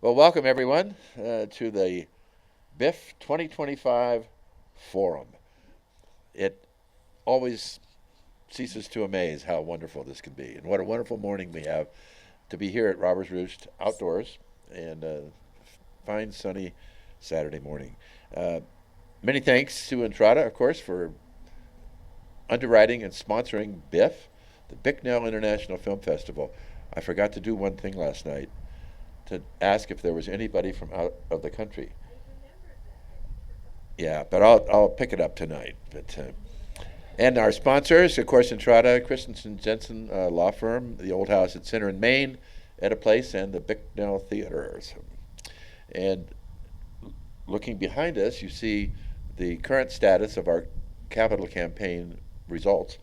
Well, welcome everyone to the BIF 2025 Forum. It always ceases to amaze how wonderful this can be, and what a wonderful morning we have to be here at Robbers Roost outdoors and fine sunny Saturday morning. Uh, Many thanks to Entrada, of course, for underwriting and sponsoring BIF, the Bicknell International Film Festival. I forgot to do one thing last night to ask if there was anybody from out of the country. Yeah, but I'll pick it up tonight. But and our sponsors, of course, Entrada, Christensen Jensen Law Firm, the Old House at Center in Maine, at a place, and the Bicknell Theater. And looking behind us, you see the current status of our capital campaign results.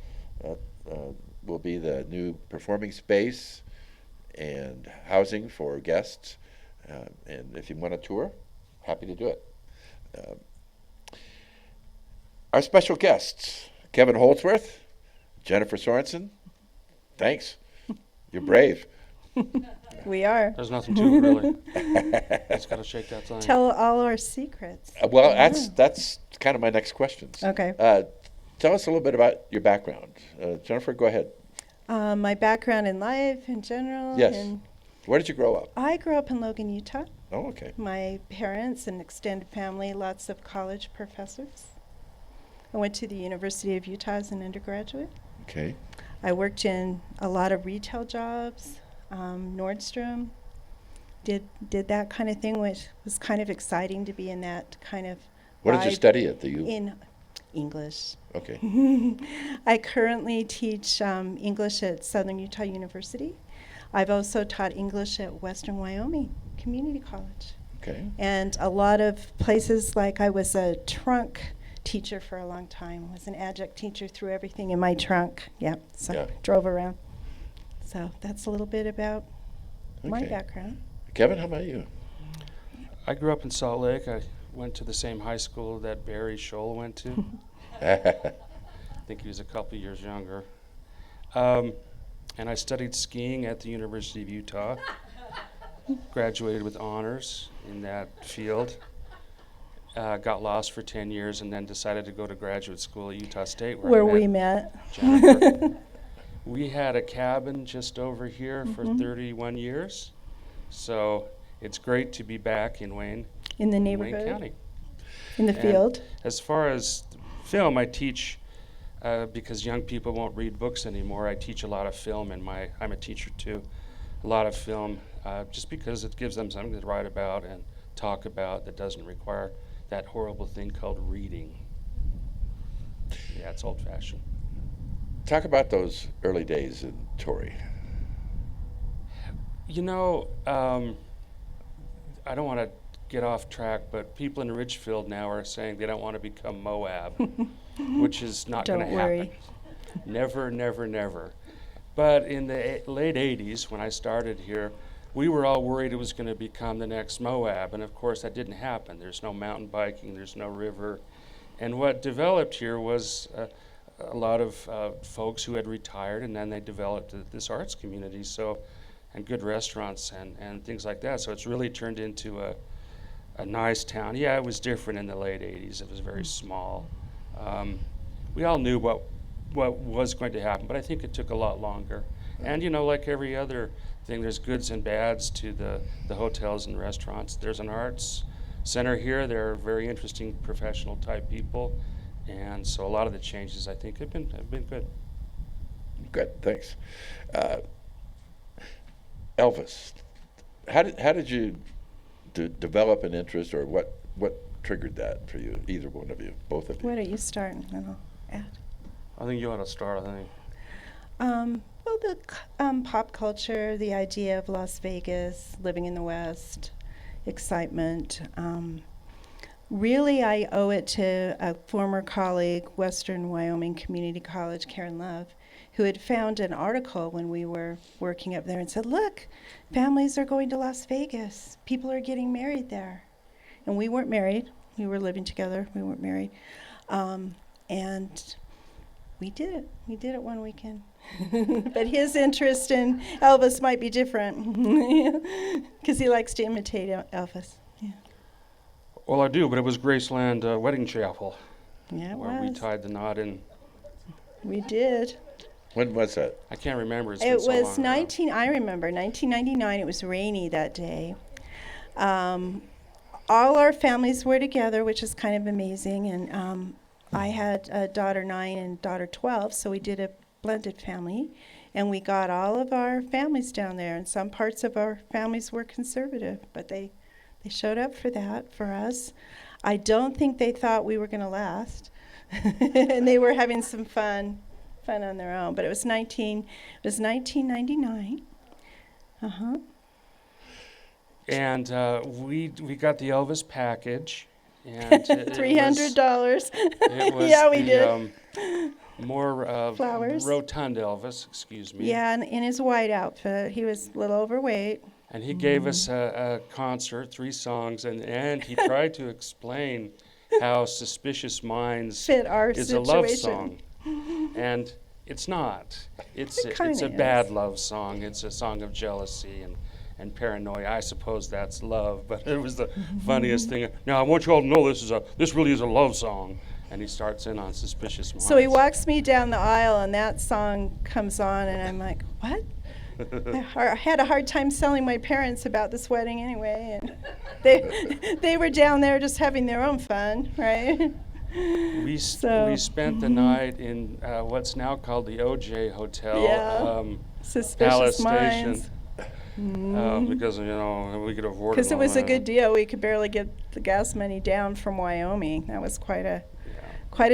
Uh, uh, will be the new performing space and housing for guests. And if you want a tour, happy to do it. Uh, our special guests, Kevin Holdsworth, Jennifer Sorensen. Thanks. You're brave. We are. There's nothing to it, really. Just got to shake that sign. Tell all our secrets. Well, that's kind of my next questions. Okay. Tell us a little bit about your background. Jennifer, go ahead. My background in life in general. Yes. And Where did you grow up? I grew up in Logan, Utah. Oh, okay. My parents and extended family, lots of college professors. I went to the University of Utah as an undergraduate. Okay. I worked in a lot of retail jobs, Nordstrom. Did that kind of thing, which was kind of exciting to be in that kind of. What did you vibe study at the U? in English. Okay. I currently teach English at Southern Utah University. I've also taught English at Western Wyoming Community College. Okay. And a lot of places, like I was a trunk teacher for a long time, was an adjunct teacher, threw everything in my trunk. Yep, so Yeah. drove around. So that's a little bit about my Okay. background. Kevin, how about you? I grew up in Salt Lake. I went to the same high school that Barry Scholl went to. I think he was a couple years younger. And I studied skiing at the University of Utah. Graduated with honors in that field. Got lost for 10 years and then decided to go to graduate school at Utah State Where I we met. Jennifer. We had a cabin just over here for 31 years. So it's great to be back in Wayne, In the Wayne neighborhood, County. in the And field. As far as film, I teach because young people won't read books anymore. I teach a lot of film, and I'm a teacher too. A lot of film, just because it gives them something to write about and talk about that doesn't require that horrible thing called reading. Yeah, it's old-fashioned. Talk about those early days in Torrey. You know, I don't want to get off track, but people in Ridgefield now are saying they don't want to become Moab, which is not going to Don't happen. worry. Never, never, never. But in the late 80s, when I started here, we were all worried it was going to become the next Moab, and of course that didn't happen. There's no mountain biking, there's no river. And what developed here was a lot of folks who had retired, and then they developed this arts community, and good restaurants and things like that. So it's really turned into a nice town. Yeah, it was different in the late 80s. It was very small. We all knew what was going to happen, but I think it took a lot longer. And like every other thing, there's goods and bads to the hotels and restaurants. There's an arts center here. There are very interesting professional type people, and so a lot of the changes I think have been good. Good, thanks. Elvis, how did you develop an interest, or what triggered that for you? Either one of you, both of you. Why don't you start and then I'll add? I think you ought to start, I think. Well, the pop culture, the idea of Las Vegas, living in the West, excitement. Really, I owe it to a former colleague, Western Wyoming Community College, Karen Love, who had found an article when we were working up there and said, look, families are going to Las Vegas. People are getting married there. And we weren't married. We were living together. We weren't married. And we did it. We did it one weekend. But his interest in Elvis might be different because he likes to imitate Elvis. Yeah, Well, I do, but it was Graceland Wedding Chapel yeah, it where we was. tied the knot in. We did. When was that? I can't remember. It's It been so was long ago. I remember 1999. It was rainy that day. All our families were together, which is kind of amazing. And I had a daughter 9 and daughter 12, so we did a blended family. And we got all of our families down there. And some parts of our families were conservative, but they showed up for that for us. I don't think they thought we were going to last. And they were having some fun on their own. But it was 1999. Uh-huh. And we got the Elvis package. And $300. It was Yeah, we the, did. More Flowers. rotund Elvis, excuse me. Yeah, and in his white outfit. He was a little overweight. And he gave us a concert, 3 songs, and he tried to explain how Suspicious Minds Fit our is a love situation. song. And it's not. It's It kinda it's a is. bad love song. It's a song of jealousy and paranoia. I suppose that's love, but it was the funniest thing. Now I want you all to know this really is a love song. And he starts in on Suspicious Minds. So he walks me down the aisle, and that song comes on, and I'm like, what? I had a hard time selling my parents about this wedding anyway, and they were down there just having their own fun, right? We So- spent the night in what's now called the OJ Hotel, Yeah. Suspicious Palace Minds. Station, because we could afford it. Because it all was a that. good deal. We could barely get the gas money down from Wyoming. That was quite a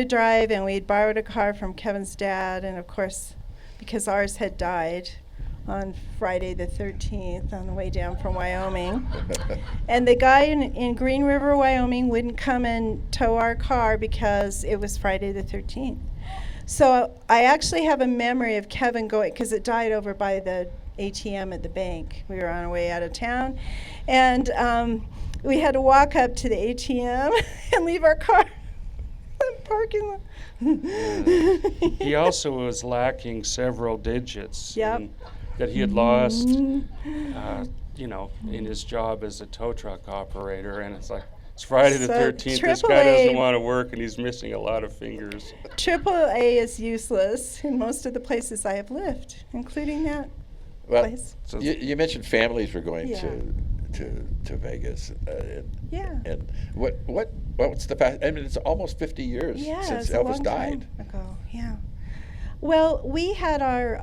drive, and we'd borrowed a car from Kevin's dad, and of course, because ours had died on Friday the 13th on the way down from Wyoming. And the guy in Green River, Wyoming wouldn't come and tow our car because it was Friday the 13th. So I actually have a memory of Kevin going, because it died over by the ATM at the bank. We were on our way out of town, and we had to walk up to the ATM and leave our car in the parking lot. He also was lacking several digits. Yep. and that he had lost, in his job as a tow truck operator, and it's like, it's Friday the So 13th, this guy AAA doesn't want to work, and he's missing a lot of fingers. AAA is useless in most of the places I have lived, including that Well, place. So you mentioned families were going Yeah. to Vegas. Yeah. And what's the past? I mean, it's almost 50 years Yeah, since it's a long Elvis died. time ago. Yeah. Well, we had our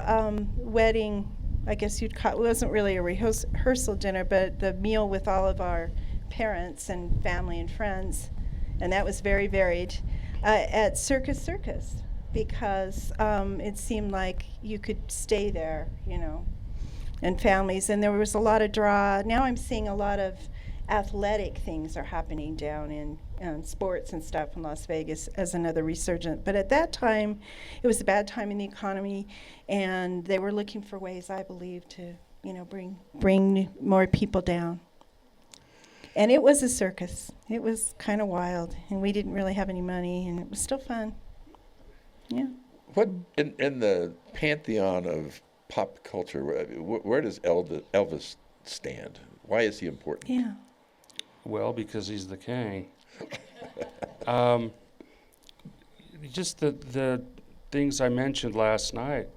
wedding. I guess you'd call it wasn't really a rehearsal dinner, but the meal with all of our parents and family and friends, and that was very varied at Circus because it seemed like you could stay there, and families, and there was a lot of draw. Now I'm seeing a lot of athletic things are happening down in sports and stuff in Las Vegas as another resurgent. But at that time, it was a bad time in the economy, and they were looking for ways, I believe, to bring more people down. And it was a circus. It was kind of wild, and we didn't really have any money, and it was still fun. Yeah. What in the pantheon of pop culture? Where does Elvis stand? Why is he important? Yeah. Well, because he's the king. Just the things I mentioned last night.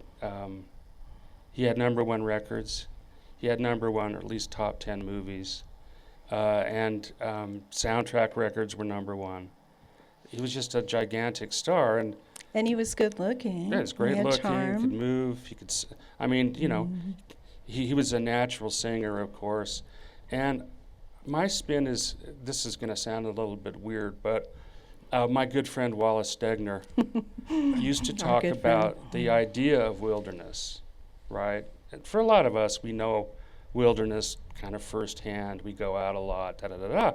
He had #1 records. He had #1, or at least top 10 movies. And soundtrack records were #1. He was just a gigantic star. And And he was good looking. yeah, he's He great had looking, charm. could move, he could, he was a natural singer, of course. And my spin is, this is going to sound a little bit weird, but my good friend Wallace Stegner used to Our talk good about the idea of wilderness, right? And for a lot of us, we know wilderness kind of firsthand. We go out a lot, da-da-da-da.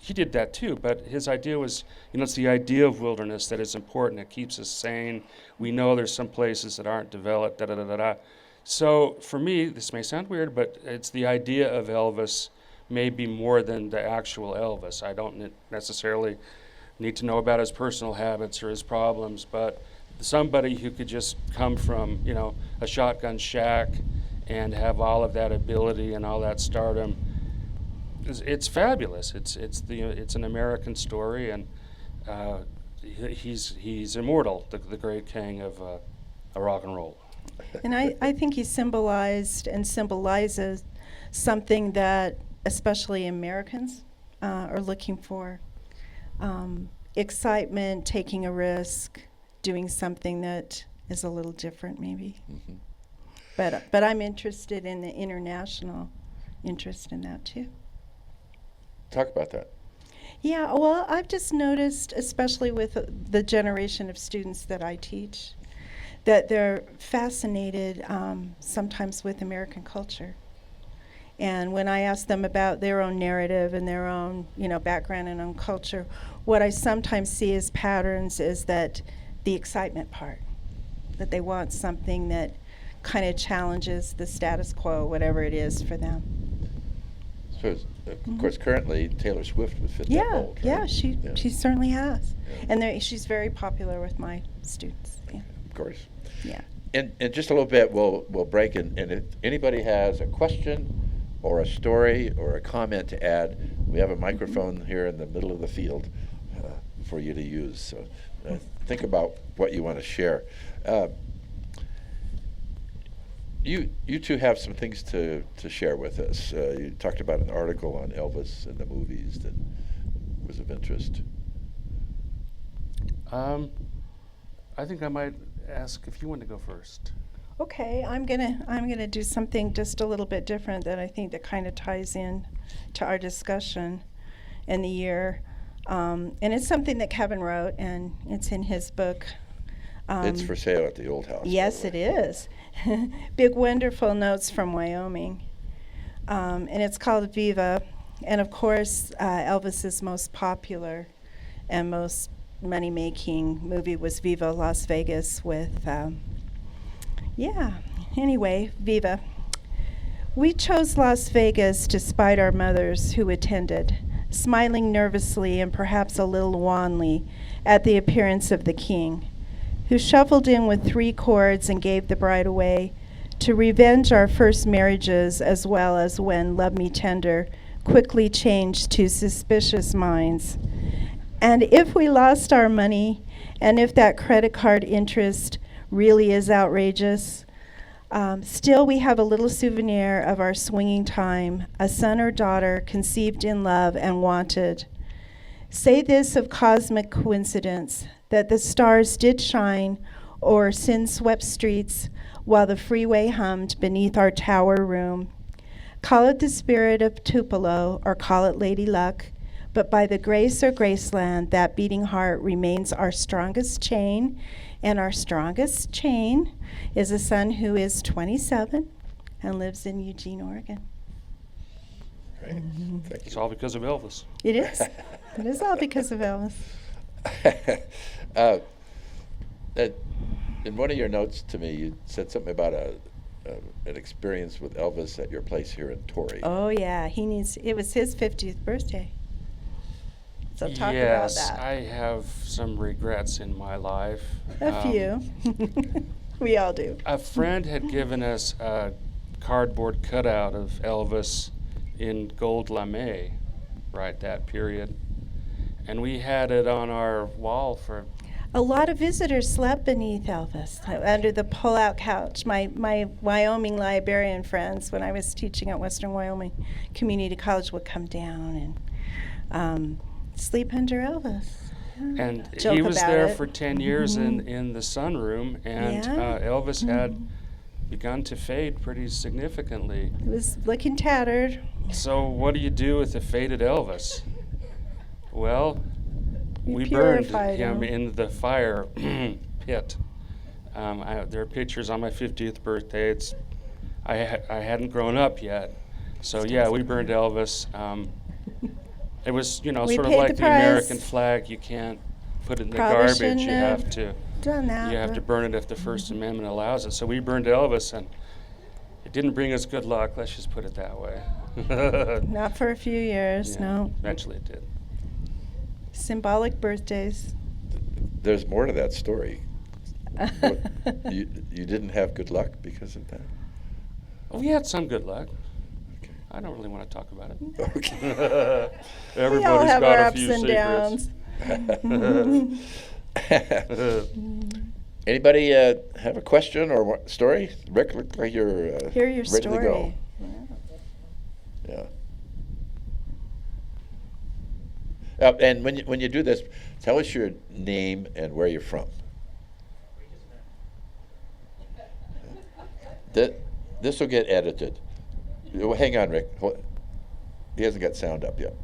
He did that too, but his idea was, it's the idea of wilderness that is important. It keeps us sane. We know there's some places that aren't developed, da-da-da-da-da. So for me, this may sound weird, but it's the idea of Elvis maybe more than the actual Elvis. I don't necessarily need to know about his personal habits or his problems, but somebody who could just come from, a shotgun shack and have all of that ability and all that stardom. It's fabulous. It's an American story, and he's immortal, the great king of rock and roll. And I think he symbolized and symbolizes something that especially Americans are looking for. Excitement, taking a risk, doing something that is a little different maybe. Mm-hmm. But I'm interested in the international interest in that too. Talk about that. Yeah, well, I've just noticed, especially with the generation of students that I teach, that they're fascinated sometimes with American culture. And when I ask them about their own narrative and their own, background and own culture, what I sometimes see as patterns is that the excitement part, that they want something that kind of challenges the status quo, whatever it is for them. So, of course, currently Taylor Swift would fit that mold, right? Yeah, she certainly has. Yeah. And she's very popular with my students. Yeah. Of course. Yeah. In just a little bit, we'll break, and if anybody has a question or a story or a comment to add, we have a microphone here in the middle of the field for you to use. So think about what you want to share. You two have some things to share with us. You talked about an article on Elvis and the movies that was of interest. I think I might ask if you want to go first. Okay, I'm gonna do something just a little bit different that I think that kind of ties in to our discussion in the year, and it's something that Kevin wrote, and it's in his book. It's for sale at the old house. Yes, it is. Big Wonderful Notes from Wyoming, and it's called Viva, and of course Elvis's most popular and most money-making movie was Viva Las Vegas with. Anyway, Viva. We chose Las Vegas despite our mothers who attended, smiling nervously and perhaps a little wanly at the appearance of the king, who shuffled in with 3 chords and gave the bride away to revenge our first marriages, as well as when Love Me Tender quickly changed to Suspicious Minds. And if we lost our money, and if that credit card interest really is outrageous, still we have a little souvenir of our swinging time, a son or daughter conceived in love and wanted. Say this of cosmic coincidence, that the stars did shine o'er sin-swept streets while the freeway hummed beneath our tower room. Call it the spirit of Tupelo or call it Lady Luck, but by the grace or Graceland, that beating heart remains our strongest chain, and our strongest chain is a son who is 27 and lives in Eugene, Oregon. Great. Thank you. It's all because of Elvis. It is. It is all because of Elvis. In one of your notes to me, you said something about an experience with Elvis at your place here in Torrey. Oh yeah, it was his 50th birthday. So talk Yes, about that. I have some regrets in my life. A few. We all do. A friend had given us a cardboard cutout of Elvis in gold lame, right, that period. And we had it on our wall for... A lot of visitors slept beneath Elvis, under the pull-out couch. My Wyoming librarian friends, when I was teaching at Western Wyoming Community College, would come down and sleep under Elvis. Yeah. And Joke he was about there it. for 10 years in the sunroom, and Yeah. Elvis had begun to fade pretty significantly. It was looking tattered. So what do you do with a faded Elvis? Well, You we burned purified him him. in the fire pit. There are pictures on my 50th birthday. I hadn't grown up yet. So yeah, we burned Elvis. It was, We sort of paid like the the price. American flag. You can't put it in the Probably garbage. shouldn't You have have to done that. you have to burn it if the First Amendment allows it. So we burned Elvis, and it didn't bring us good luck. Let's just put it that way. Not for a few years, Yeah, no. Eventually it did. Symbolic birthdays. There's more to that story. You didn't have good luck because of that? We had some good luck. Okay. I don't really want to talk about it. Okay. We all Everybody's have got our a ups few and secrets. downs. Anybody have a question or story? Rick, look like you're Hear your ready to go. story. Yeah. And when you do this, tell us your name and where you're from. This will get edited. Hang on, Rick. He hasn't got sound up yet.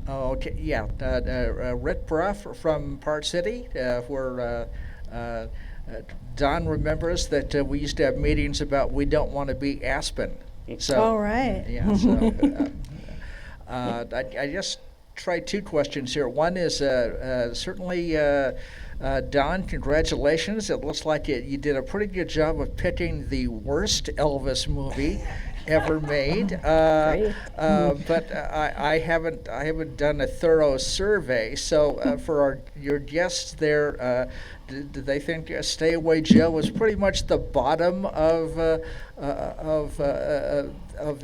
Oh, okay, yeah. Rick Bruff from Park City, where Don remembers that we used to have meetings about we don't want to be Aspen. So, All right. yeah, so I just tried two questions here. One is certainly, Don, congratulations. It looks like you did a pretty good job of picking the worst Elvis movie ever made. Great. But I haven't done a thorough survey. So for your guests there, do they think Stay Away Joe was pretty much the bottom of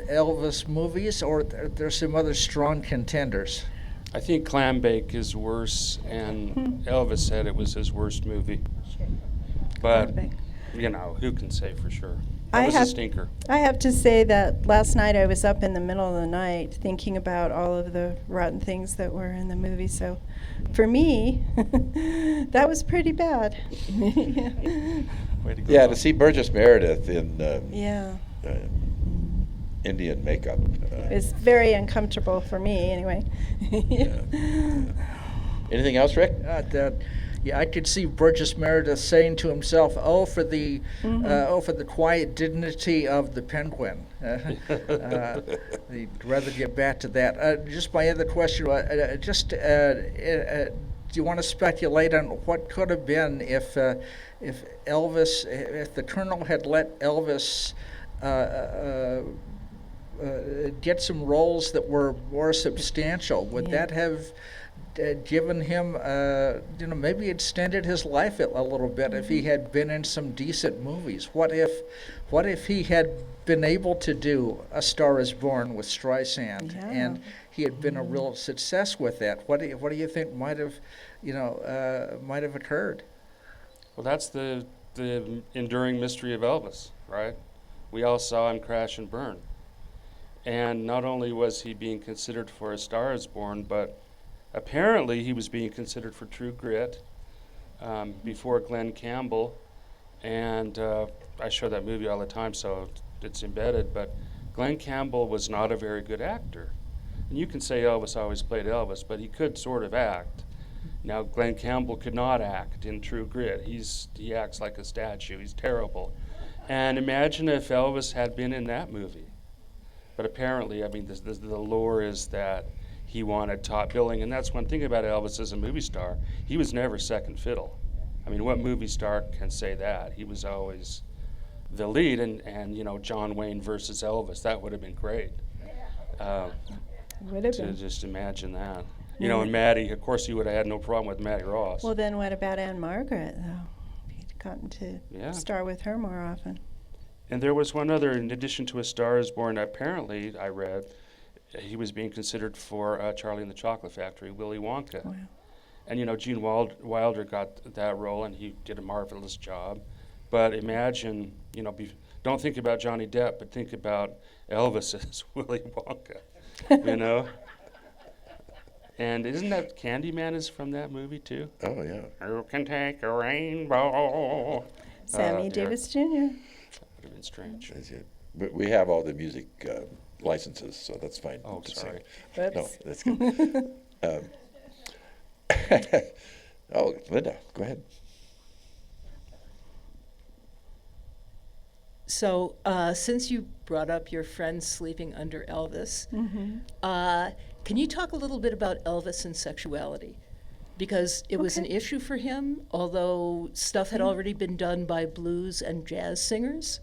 Elvis movies, or there's some other strong contenders? I think Clambake is worse, and Elvis said it was his worst movie. But, Clambake. you know, who can say for sure? I That was a have- stinker. I have to say that last night I was up in the middle of the night thinking about all of the rotten things that were in the movie. So for me, that was pretty bad. Way to go. Yeah, to see Burgess Meredith in Yeah. Indian makeup. It's very uncomfortable for me anyway. Anything else, Rick? Yeah, I could see Burgess Meredith saying to himself, "Oh, for the quiet dignity of the penguin." He'd rather get back to that. Just my other question, do you want to speculate on what could have been if Elvis, if the Colonel had let Elvis get some roles that were more substantial? Would that have given him, maybe extended his life a little bit if he had been in some decent movies? What if he had been able to do A Star Is Born with Streisand, Yeah. and he had been a real success with that? What do you think might have occurred? Well, that's the enduring mystery of Elvis, right? We all saw him crash and burn. And not only was he being considered for A Star Is Born, but apparently he was being considered for True Grit before Glenn Campbell. And I show that movie all the time, so it's embedded. But Glenn Campbell was not a very good actor. And you can say Elvis always played Elvis, but he could sort of act. Now, Glenn Campbell could not act in True Grit. He acts like a statue. He's terrible. And imagine if Elvis had been in that movie. But apparently, I mean, the lore is that he wanted top billing, and that's one thing about Elvis as a movie star. He was never second fiddle. I mean, what movie star can say that? He was always the lead, and John Wayne versus Elvis, that would have been great. Would have To been. just imagine that. And Maddie, of course, he would have had no problem with Maddie Ross. Well, then what about Anne Margaret, though? He'd gotten to Yeah. star with her more often. And there was one other, in addition to A Star Is Born, apparently, I read, he was being considered for Charlie and the Chocolate Factory, Willy Wonka. Wow. And, Gene Wilder got that role, and he did a marvelous job. But imagine, don't think about Johnny Depp, but think about Elvis as Willy Wonka, And isn't that Candyman is from that movie, too? Oh, yeah. You can take a rainbow. Sammy dear. Davis Jr. Would have been strange. That's it. But we have all the music licenses, so that's fine. Oh, to sorry. sing. No, Whoops. that's good. Oh, Linda, go ahead. So, since you brought up your friend sleeping under Elvis, can you talk a little bit about Elvis and sexuality? Because it was an issue for him, although stuff had already been done by blues and jazz singers.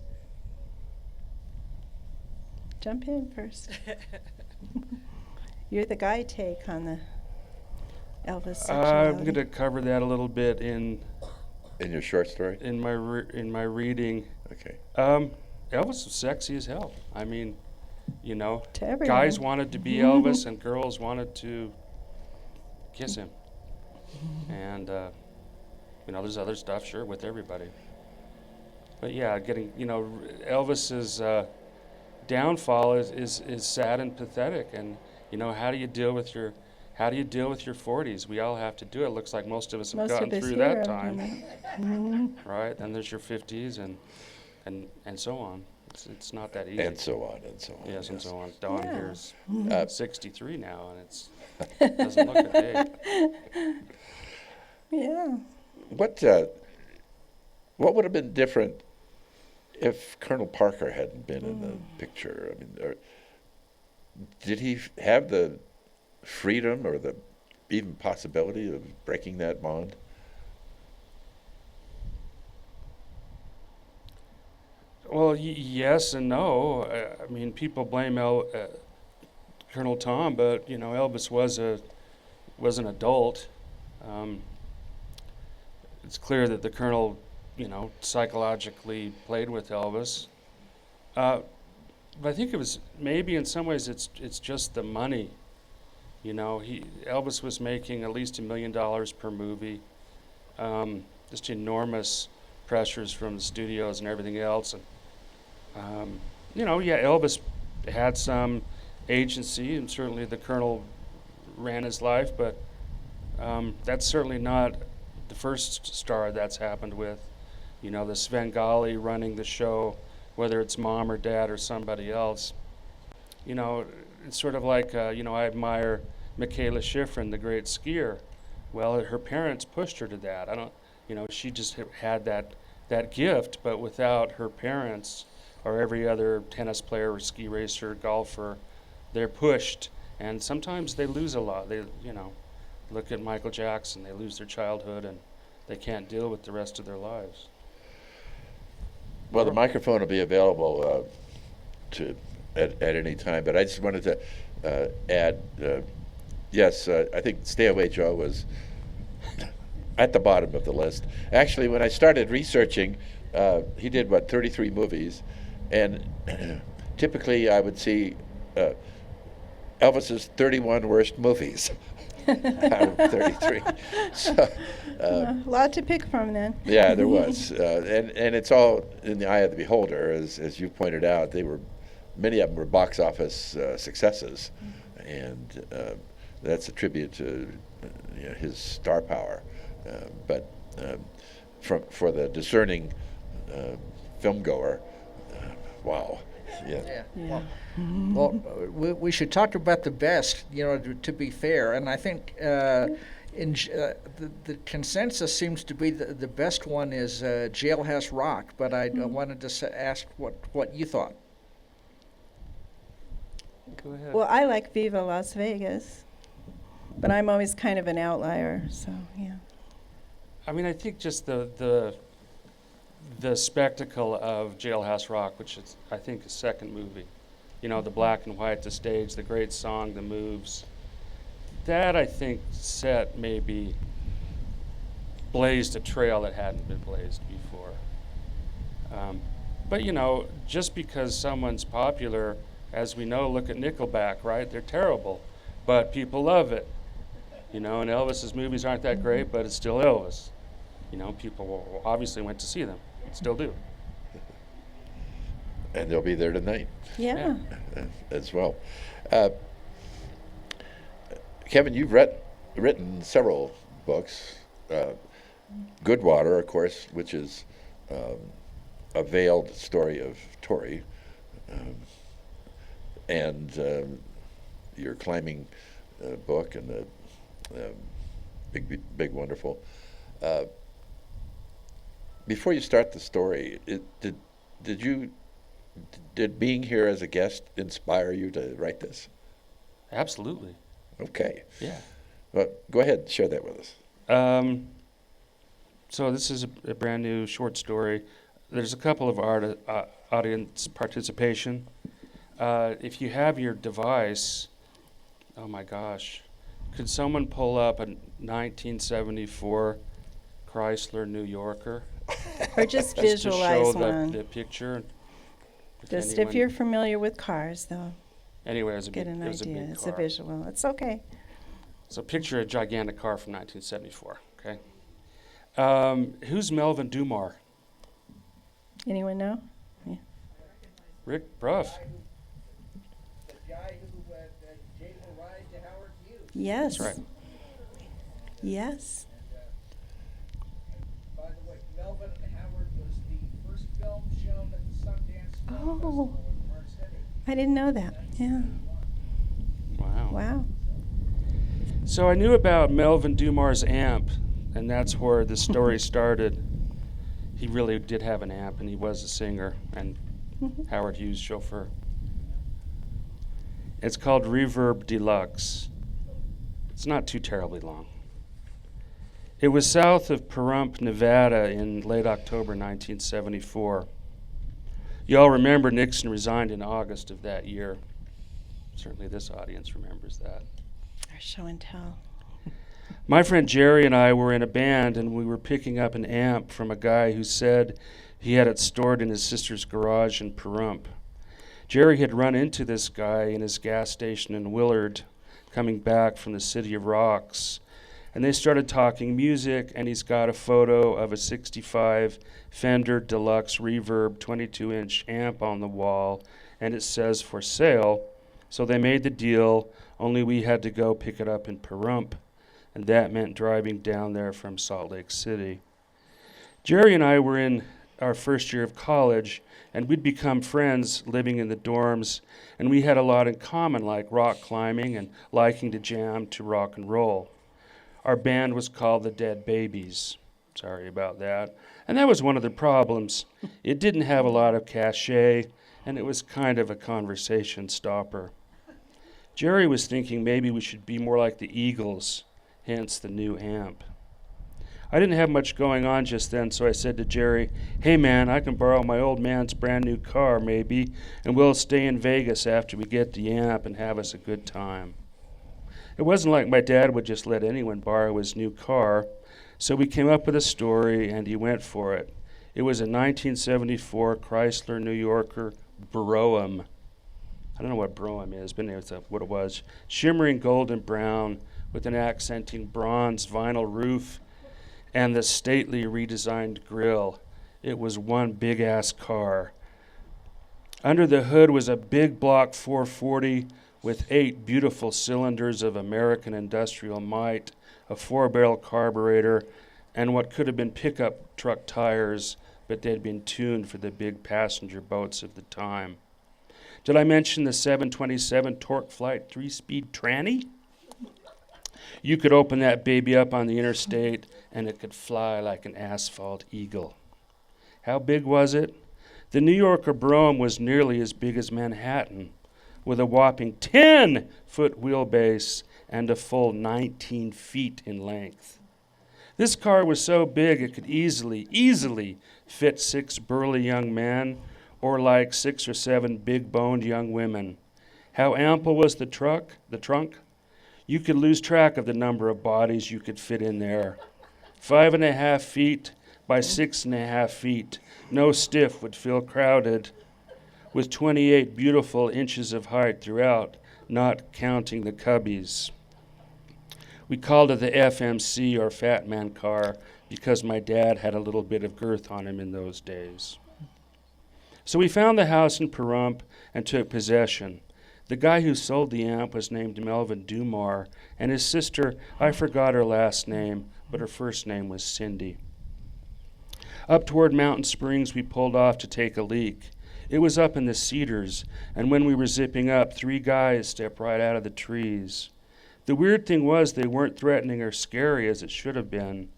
Jump in first. You're the guy take on the. Elvis I'm sexuality? going to cover that a little bit in your short story? in my reading. Okay. Elvis was sexy as hell. I mean, you know, To everyone. guys wanted to be Elvis and girls wanted to kiss him. And you know, there's other stuff, sure, with everybody. But yeah, Elvis's downfall is sad and pathetic. And you know, how do you deal with your 40s? We all have to do it. Looks like most of us have Most gotten of us through here that have time, done it. right? Then there's your 50s and so on. It's not that easy. And so on and so on. Yes, and so on. Dawn Yeah. here's Uh, 63 now, and it doesn't look a day. Yeah. What would have been different if Colonel Parker hadn't been in the picture? I mean, did he have the freedom or the even possibility of breaking that bond? Well, yes and no. I mean, people blame Colonel Tom, but you know, Elvis was an adult. It's clear that the Colonel, you know, psychologically played with Elvis. But I think it was maybe in some ways it's just the money. You know, Elvis was making at least $1 million per movie. Just enormous pressures from the studios and everything else. And you know, yeah, Elvis had some agency, and certainly the Colonel ran his life, but that's certainly not the first star that's happened with. You know, the Svengali running the show, whether it's mom or dad or somebody else. You know, it's sort of like, you know, I admire Michaela Schifrin, the great skier. Well, her parents pushed her to that. You know, she just had that gift, but without her parents or every other tennis player or ski racer, golfer, they're pushed, and sometimes they lose a lot. They, you know, look at Michael Jackson, they lose their childhood and they can't deal with the rest of their lives. Well, the microphone will be available at any time, but I just wanted to add, yes, I think Stay Away Joe was at the bottom of the list. Actually, when I started researching, he did, 33 movies, and typically I would see Elvis's 31 worst movies out of 33. So, A lot to pick from then. yeah, there was, and it's all in the eye of the beholder, as you pointed out. Many of them were box office successes, and that's a tribute to you know, his star power. But for the discerning film goer, wow, yeah. Yeah. Well, we should talk about the best, you know, to be fair. And I think the consensus seems to be the best one is Jailhouse Rock. But I wanted to ask what you thought. Go ahead. Well, I like Viva Las Vegas, but I'm always kind of an outlier, so yeah. I mean, I think just the spectacle of Jailhouse Rock, which is, I think, his second movie. You know, the black and white, the stage, the great song, the moves. That, I think, maybe blazed a trail that hadn't been blazed before. But, you know, just because someone's popular, as we know, look at Nickelback, right? They're terrible, but people love it. You know, and Elvis's movies aren't that great, but it's still Elvis. You know, people obviously went to see them, still do. And they'll be there tonight Yeah. as well. Kevin, you've written several books. Goodwater, of course, which is a veiled story of Tory, and your climbing book and the big wonderful. Before you start the story, did being here as a guest inspire you to write this? Absolutely. Okay. Yeah. Well, go ahead and share that with us. So this is a brand new short story. There's a couple of audience participation. If you have your device, oh my gosh, Could someone pull up a 1974 Chrysler New Yorker? Or just Just to show visualize one. the picture. If Just if anyone- you're familiar with cars, though, Anyway, it was a get big, an it was a idea. big It's car. a visual. It's okay. So picture a gigantic car from 1974, okay? Who's Melvin Dumar? Anyone know? Rick Bruff. The guy who gave a ride to Howard Hughes. Yes. That's right. Yes. By the way, Melvin and Howard was the first film shown at the Sundance Film Oh. Festival in Park City. I didn't know that. Yeah. Wow. Wow. So I knew about Melvin Dumar's amp, and that's where the story started. He really did have an amp, and he was a singer, and Howard Hughes' chauffeur. It's called Reverb Deluxe. It's not too terribly long. It was south of Pahrump, Nevada in late October 1974. You all remember Nixon resigned in August of that year. Certainly this audience remembers that. Our show and tell. My friend Jerry and I were in a band, and we were picking up an amp from a guy who said he had it stored in his sister's garage in Pahrump. Jerry had run into this guy in his gas station in Willard, coming back from the City of Rocks, and they started talking music, and he's got a photo of a 65 Fender Deluxe Reverb 22-inch amp on the wall, and it says for sale. So they made the deal, only we had to go pick it up in Pahrump, and that meant driving down there from Salt Lake City. Jerry and I were in our first year of college, and we'd become friends living in the dorms, and we had a lot in common, like rock climbing and liking to jam to rock and roll. Our band was called the Dead Babies. Sorry about that. And that was one of the problems. It didn't have a lot of cachet, and it was kind of a conversation stopper. Jerry was thinking maybe we should be more like the Eagles, hence the new amp. I didn't have much going on just then, so I said to Jerry, "Hey man, I can borrow my old man's brand new car maybe, and we'll stay in Vegas after we get the amp and have us a good time." It wasn't like my dad would just let anyone borrow his new car, so we came up with a story and he went for it. It was a 1974 Chrysler New Yorker Brougham. I don't know what Brougham is, but it's what it was. Shimmering golden brown with an accenting bronze vinyl roof and the stately redesigned grille. It was one big-ass car. Under the hood was a big block 440 with 8 beautiful cylinders of American industrial might, a 4-barrel carburetor, and what could have been pickup truck tires, but they'd been tuned for the big passenger boats of the time. Did I mention the 727 Torque Flight 3-speed tranny? You could open that baby up on the interstate, and it could fly like an asphalt eagle. How big was it? The New Yorker Brougham was nearly as big as Manhattan, with a whopping 10-foot wheelbase and a full 19 feet in length. This car was so big it could easily fit 6 burly young men, or like 6 or 7 big-boned young women. How ample was the trunk? You could lose track of the number of bodies you could fit in there. 5.5 feet by 6.5 feet. No stiff would feel crowded, with 28 beautiful inches of height throughout, not counting the cubbies. We called it the FMC, or Fat Man car, because my dad had a little bit of girth on him in those days. So we found the house in Pahrump and took possession. The guy who sold the amp was named Melvin Dumar, and his sister, I forgot her last name, but her first name was Cindy. Up toward Mountain Springs, we pulled off to take a leak. It was up in the cedars, and when we were zipping up, 3 guys stepped right out of the trees. The weird thing was they weren't threatening or scary as it should have been.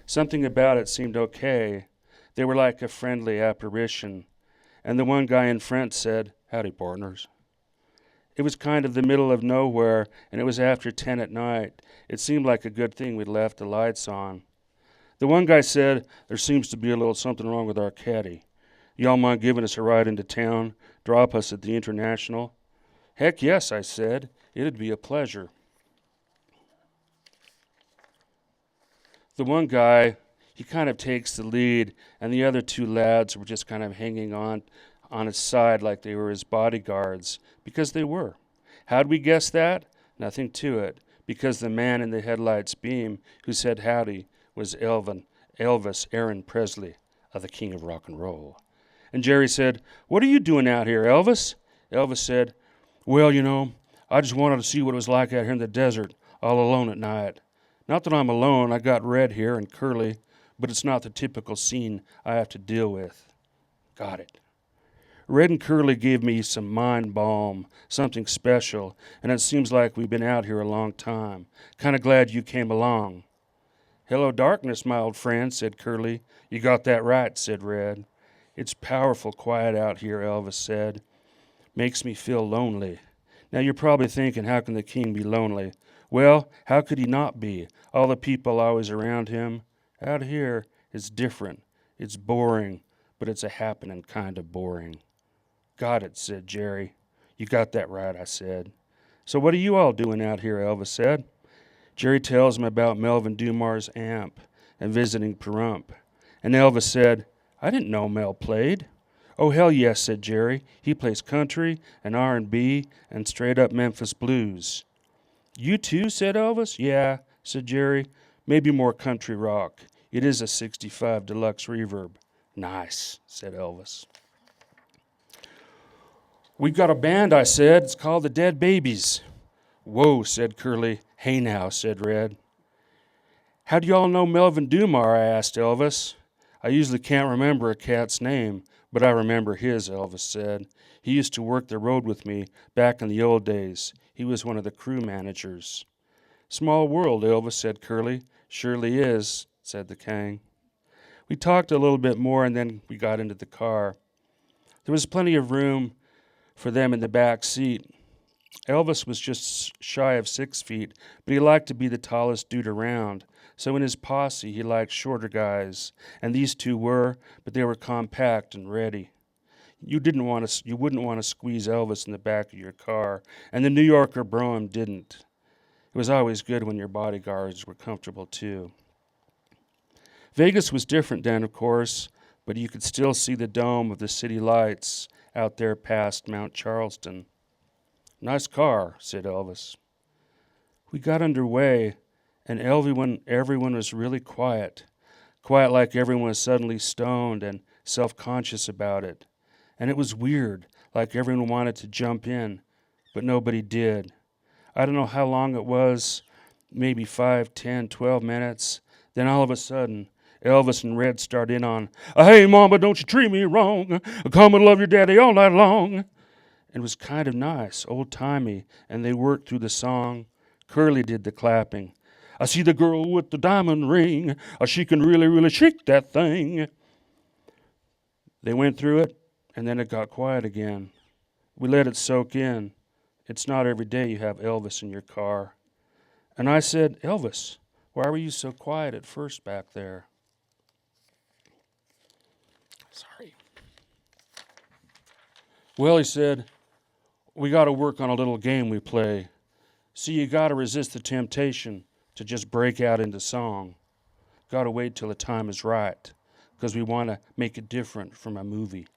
Something about it seemed okay. They were like a friendly apparition. And the one guy in front said, "Howdy, partners." It was kind of the middle of nowhere, and it was after 10 at night. It seemed like a good thing we'd left the lights on. The one guy said, "There seems to be a little something wrong with our caddy. Y'all mind giving us a ride into town, drop us at the International?" "Heck yes," I said. "It'd be a pleasure." The one guy, he kind of takes the lead, and the other two lads were just kind of hanging on his side like they were his bodyguards, because they were. How'd we guess that? Nothing to it, because the man in the headlights beam who said howdy was Elvis Aaron Presley, of the King of Rock and Roll. And Jerry said, "What are you doing out here, Elvis?" Elvis said, "Well, I just wanted to see what it was like out here in the desert, all alone at night. Not that I'm alone, I got Red here and Curly, but it's not the typical scene I have to deal with." Got it. Red and Curly gave me some mind balm, something special, and it seems like we've been out here a long time. Kind of glad you came along. "Hello, darkness, my old friend," said Curly. "You got that right," said Red. "It's powerful quiet out here," Elvis said. "Makes me feel lonely." Now you're probably thinking, how can the king be lonely? Well, how could he not be? All the people always around him. Out here, it's different. It's boring, but it's a happening kind of boring. "Got it," said Jerry. "You got that right," I said. "So what are you all doing out here?" Elvis said. Jerry tells him about Melvin Dumar's amp and visiting Pahrump. And Elvis said, "I didn't know Mel played." "Oh, hell yes," said Jerry. "He plays country and R&B and straight-up Memphis blues." "You too?" said Elvis. "Yeah," said Jerry. "Maybe more country rock. It is a 65 deluxe reverb." "Nice," said Elvis. "We've got a band," I said. "It's called the Dead Babies." "Whoa," said Curly. "Hey now," said Red. "How do y'all know Melvin Dumar?" I asked Elvis. "I usually can't remember a cat's name, but I remember his," Elvis said. "He used to work the road with me back in the old days. He was one of the crew managers." "Small world," Elvis said Curly. "Surely is," said the king. We talked a little bit more, and then we got into the car. There was plenty of room for them in the back seat. Elvis was just shy of 6 feet, but he liked to be the tallest dude around. So in his posse, he liked shorter guys, and these two were, but they were compact and ready. You wouldn't want to squeeze Elvis in the back of your car, and the New Yorker Brougham didn't. It was always good when your bodyguards were comfortable too. Vegas was different then, of course, but you could still see the dome of the city lights out there past Mount Charleston. "Nice car," said Elvis. We got underway, and everyone was really quiet. Quiet like everyone was suddenly stoned and self-conscious about it. And it was weird, like everyone wanted to jump in, but nobody did. I don't know how long it was, maybe 5, 10, 12 minutes. Then all of a sudden, Elvis and Red start in on, "Hey, mama, don't you treat me wrong. Come and love your daddy all night long." It was kind of nice, old-timey, and they worked through the song. Curly did the clapping. "I see the girl with the diamond ring. She can really, really shake that thing." They went through it, and then it got quiet again. We let it soak in. It's not every day you have Elvis in your car. And I said, "Elvis, why were you so quiet at first back there?" Sorry. "Well," he said, "we got to work on a little game we play. See, you got to resist the temptation to just break out into song. Got to wait till the time is right, because we want to make it different from a movie."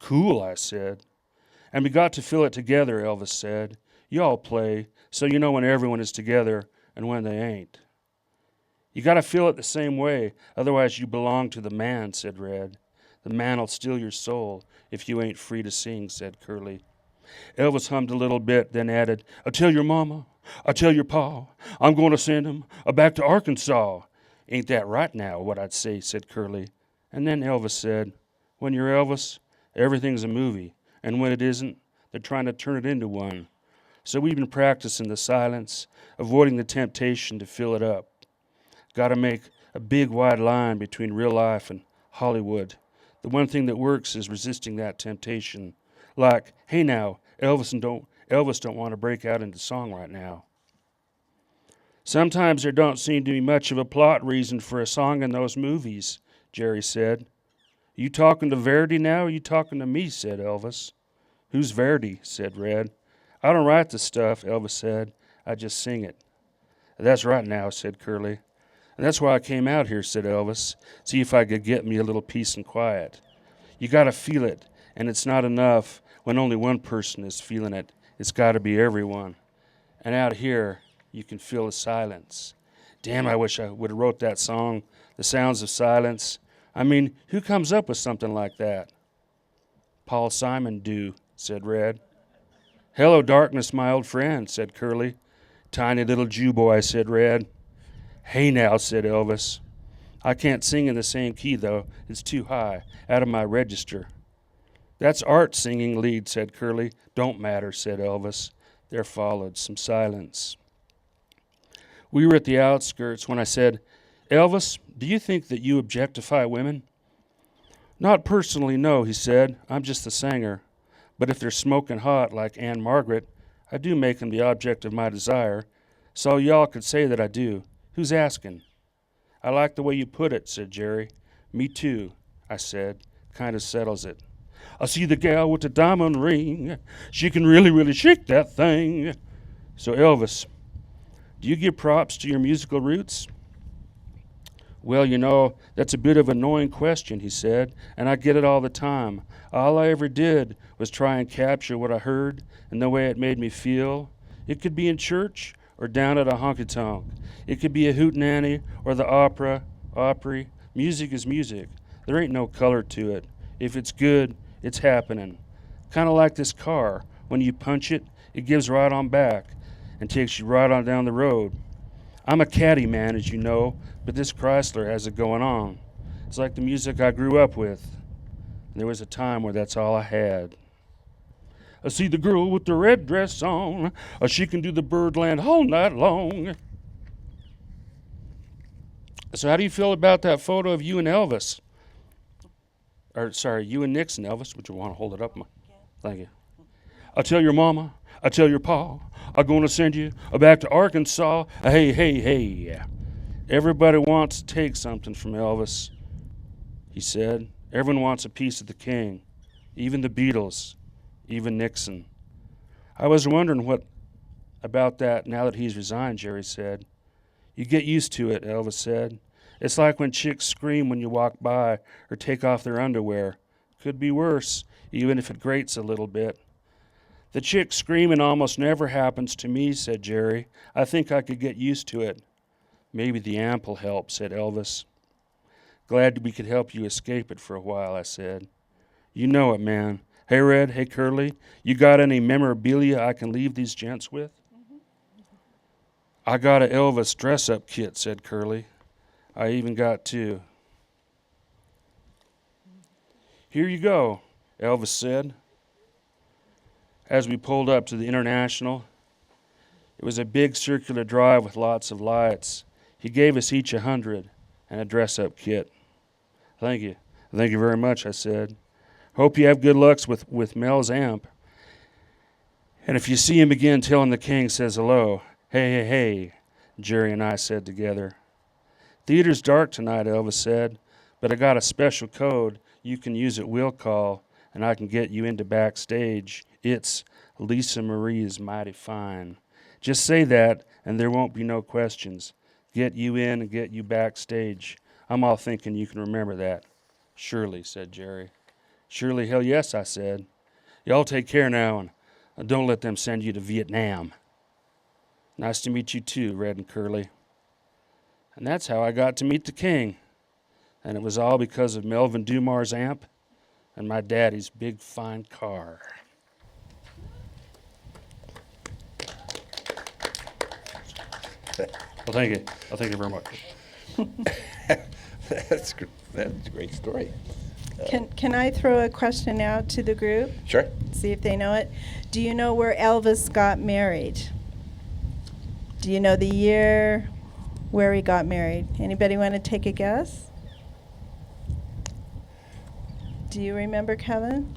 "Cool," I said. "And we got to feel it together," Elvis said. "You all play, so you know when everyone is together and when they ain't." "You got to feel it the same way, otherwise you belong to the man," said Red. "The man'll steal your soul if you ain't free to sing," said Curly. Elvis hummed a little bit, then added, "I tell your mama, I tell your pa, I'm going to send him back to Arkansas." "Ain't that right now, what I'd say," said Curly. And then Elvis said, "When you're Elvis, everything's a movie, and when it isn't, they're trying to turn it into one. So we've been practicing the silence, avoiding the temptation to fill it up. Got to make a big wide line between real life and Hollywood. The one thing that works is resisting that temptation. Like, hey now, Elvis don't want to break out into song right now." "Sometimes there don't seem to be much of a plot reason for a song in those movies," Jerry said. "You talking to Verdi now, or you talking to me?" said Elvis. "Who's Verdi?" said Red. "I don't write the stuff," Elvis said. "I just sing it." "That's right now," said Curly. And that's why I came out here, said Elvis, see if I could get me a little peace and quiet. You got to feel it, and it's not enough when only one person is feeling it. It's got to be everyone. And out here, you can feel the silence. Damn, I wish I would have wrote that song, The Sounds of Silence. I mean, who comes up with something like that? Paul Simon do, said Red. Hello, darkness, my old friend, said Curly. Tiny little Jew boy, said Red. Hey now, said Elvis. I can't sing in the same key, though. It's too high, out of my register. That's Art singing lead, said Curly. Don't matter, said Elvis. There followed some silence. We were at the outskirts when I said, Elvis, do you think that you objectify women? Not personally, no, he said. I'm just a singer. But if they're smoking hot like Anne Margaret, I do make them the object of my desire. So y'all could say that I do. Who's asking? I like the way you put it, said Jerry. Me too, I said. Kind of settles it. I see the gal with the diamond ring. She can really, really shake that thing. So Elvis, do you give props to your musical roots? Well, you know, that's a bit of an annoying question, he said, and I get it all the time. All I ever did was try and capture what I heard and the way it made me feel. It could be in church or down at a honky-tonk. It could be a hootenanny or the Opry. Music is music. There ain't no color to it. If it's good, it's happening. Kind of like this car. When you punch it, it gives right on back and takes you right on down the road. I'm a caddy man, as you know, but this Chrysler has it going on. It's like the music I grew up with. And there was a time where that's all I had. I see the girl with the red dress on. She can do the Birdland all night long. So how do you feel about that photo of you and Elvis? You and Nixon, Elvis. Would you want to hold it up? Thank you. I tell your mama, I tell your pa, I'm going to send you back to Arkansas. Hey, hey, hey. Everybody wants to take something from Elvis, he said. Everyone wants a piece of the king, even the Beatles, even Nixon. I was wondering what about that now that he's resigned, Jerry said. You get used to it, Elvis said. It's like when chicks scream when you walk by or take off their underwear. Could be worse, even if it grates a little bit. The chick screaming almost never happens to me, said Jerry. I think I could get used to it. Maybe the amp will help, said Elvis. Glad we could help you escape it for a while, I said. You know it, man. Hey, Red, hey, Curly, you got any memorabilia I can leave these gents with? I got a Elvis dress-up kit, said Curly. I even got two. Here you go, Elvis said. As we pulled up to the International, it was a big circular drive with lots of lights. He gave us each 100 and a dress-up kit. Thank you. Thank you very much, I said. Hope you have good lucks with Mel's amp. And if you see him again, tell him the king says hello. Hey, hey, hey, Jerry and I said together. Theater's dark tonight, Elvis said, but I got a special code you can use at will call, and I can get you into backstage. It's Lisa Marie's Mighty Fine. Just say that, and there won't be no questions. Get you in and get you backstage. I'm all thinking you can remember that. Surely, said Jerry. Surely, hell yes, I said. Y'all take care now, and don't let them send you to Vietnam. Nice to meet you too, Red and Curly. And that's how I got to meet the king. And it was all because of Melvin Dumar's amp and my daddy's big, fine car. Well, thank you. Well, thank you very much. That's a great story. Can I throw a question out to the group? Sure. See if they know it. Do you know where Elvis got married? Do you know the year where he got married? Anybody want to take a guess? Do you remember, Kevin?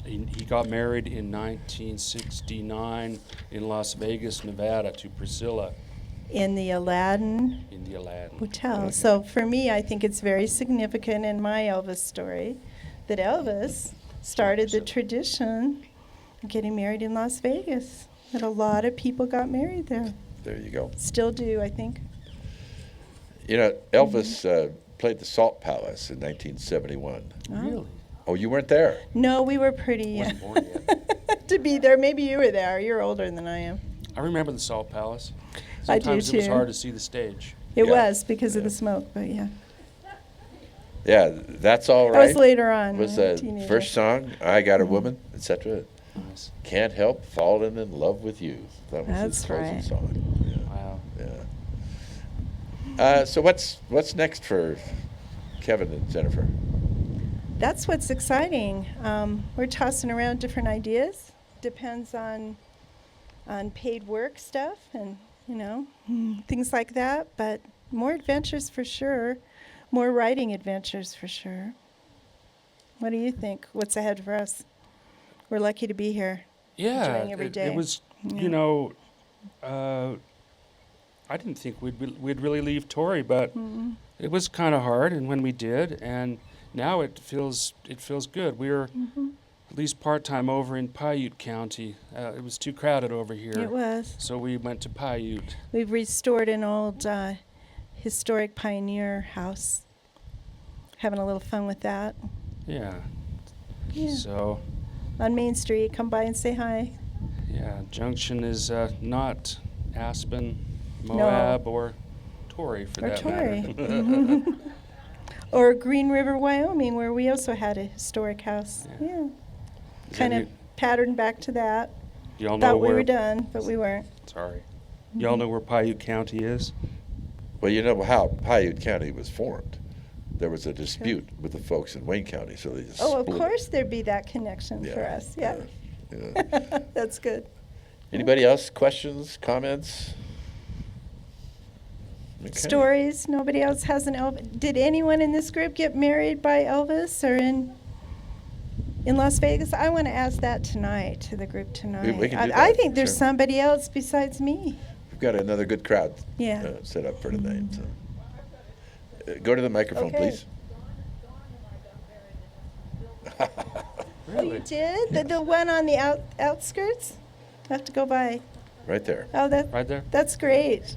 He got married in 1969 in Las Vegas, Nevada, to Priscilla. In the Aladdin In the Aladdin. Hotel. Okay. So for me, I think it's very significant in my Elvis story that Elvis started the tradition of getting married in Las Vegas. That a lot of people got married there. There you go. Still do, I think. You know, Elvis played the Salt Palace in 1971. Really? Oh, you weren't there? No, we were pretty Wasn't born yet. to be there. Maybe you were there. You're older than I am. I remember the Salt Palace. I do Sometimes it was too. hard to see the stage. It Yeah. was because of the smoke, but yeah. Yeah, That's All That Right. was later on. Was when I the was a teenager. first song, I Got a Woman, etc. Nice. Can't Help Falling in Love with You. That was his That's closing right. song. Wow. Yeah. So what's next for Kevin and Jennifer? That's what's exciting. We're tossing around different ideas. Depends on paid work stuff and things like that. But more adventures for sure. More writing adventures for sure. What do you think? What's ahead for us? We're lucky to be here. Yeah, Enjoying every day. it was, Yeah. I didn't think we'd really leave Torrey, but it was kind of hard, and when we did, and now it feels good. We're at least part-time over in Paiute County. It was too crowded over here. It was. So we went to Paiute. We've restored an old historic pioneer house. Having a little fun with that. Yeah. Yeah. So, On Main Street, come by and say hi. yeah, Junction is not Aspen, No. Moab, or Torrey for Or that Torrey. matter. Or Green River, Wyoming, where we also had a historic house. Yeah. Yeah. Is Kind any- of patterned back to that. Y'all know Thought we where? were done, but we weren't. Sorry. Y'all know where Paiute County is? Well, you know how Paiute County was formed. There was a dispute with the folks in Wayne County, so they just Oh, of split it. course there'd be that connection for us. Yeah. Yeah. That's good. Anybody else? Questions? Comments? Okay. Stories. Nobody else has an Elvis. Did anyone in this group get married by Elvis or in Las Vegas? I want to ask that tonight to the group tonight. we can do I that, think there's sure. somebody else besides me. We've got another good crowd Yeah. set up for tonight. So. Go to the microphone, Okay. please. Oh, you did? The one on the outskirts? I have to go by. Right there. Oh, Right there? that's great.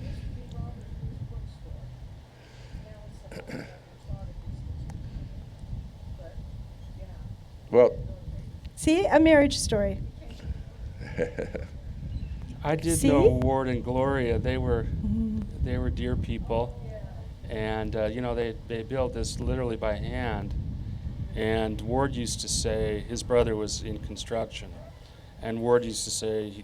Well, See, a marriage story. I did See? know Ward and Gloria. They were dear people, and they built this literally by hand. And Ward used to say his brother was in construction, and Ward used to say,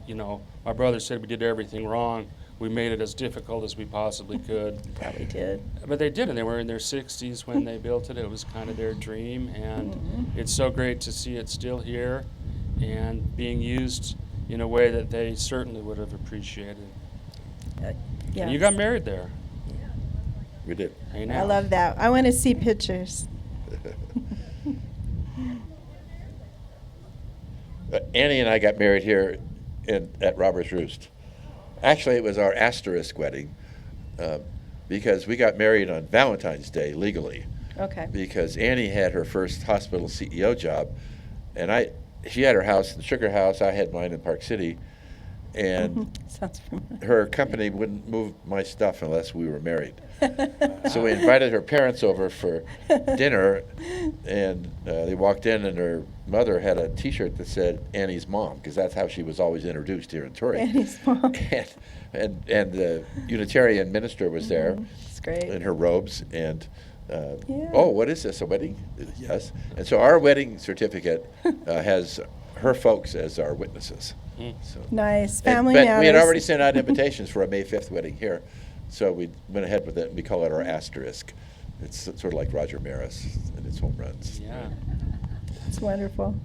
my brother said we did everything wrong. We made it as difficult as we possibly could. Probably did. But they did, and they were in their 60s when they built it. It was kind of their dream, and it's so great to see it still here and being used in a way that they certainly would have appreciated. Yeah. And you got married there. we did. Hey, I now. love that. I want to see pictures. Annie and I got married here at Robert's Roost. Actually, it was our asterisk wedding because we got married on Valentine's Day legally Okay. because Annie had her first hospital CEO job, and she had her house in the Sugar House. I had mine in Park City, and Sounds familiar. her company wouldn't move my stuff unless we were married. So we invited her parents over for dinner, and they walked in, and her mother had a T-shirt that said Annie's mom, because that's how she was always introduced here in Torrey. Annie's mom. And the Unitarian minister was there It's great. in her robes, and Yeah. oh, what is this, a wedding? Yes. And so our wedding certificate has her folks as our witnesses. So. Nice. Family But matters. we had already sent out invitations for a May 5th wedding here, so we went ahead with it, and we call it our asterisk. It's sort of like Roger Maris and his home runs. Yeah. It's wonderful.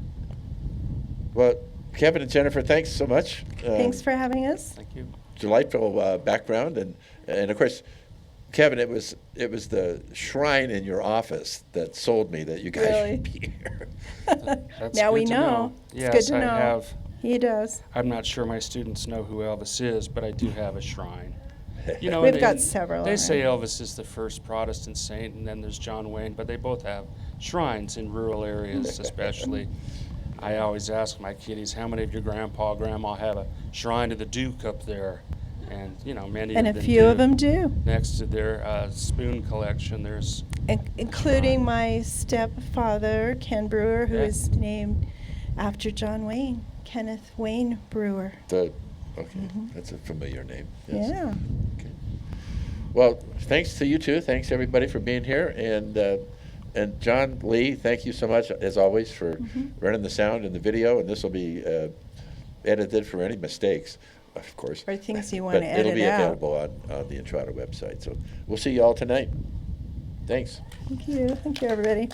Well, Kevin and Jennifer, thanks so much. Thanks for having us. Thank you. Delightful background, and of course, Kevin, it was the shrine in your office that sold me that you guys Really? should be here. That's Now good we to know. It's Yes, good to know. I have. He does. I'm not sure my students know who Elvis is, but I do have a shrine. You know, We've and- got and several They say around. Elvis is the first Protestant saint, and then there's John Wayne, but they both have shrines in rural areas, especially. I always ask my kiddies, how many of your grandpa, grandma have a shrine to the Duke up there? And, you know, many And of a them few do. of them do, Next to their spoon collection, there's including John. my stepfather, Ken Brewer, who Yeah. is named after John Wayne, Kenneth Wayne Brewer. Okay, that's a familiar name. Yes. Yeah. Okay. Well, thanks to you two. Thanks everybody for being here, and John Lee, thank you so much as always for running the sound and the video. And this will be edited for any mistakes, of course. Or things you But want to edit it'll be out. available on the Entrada website. So we'll see you all tonight. Thanks. Thank you. Thank you, everybody.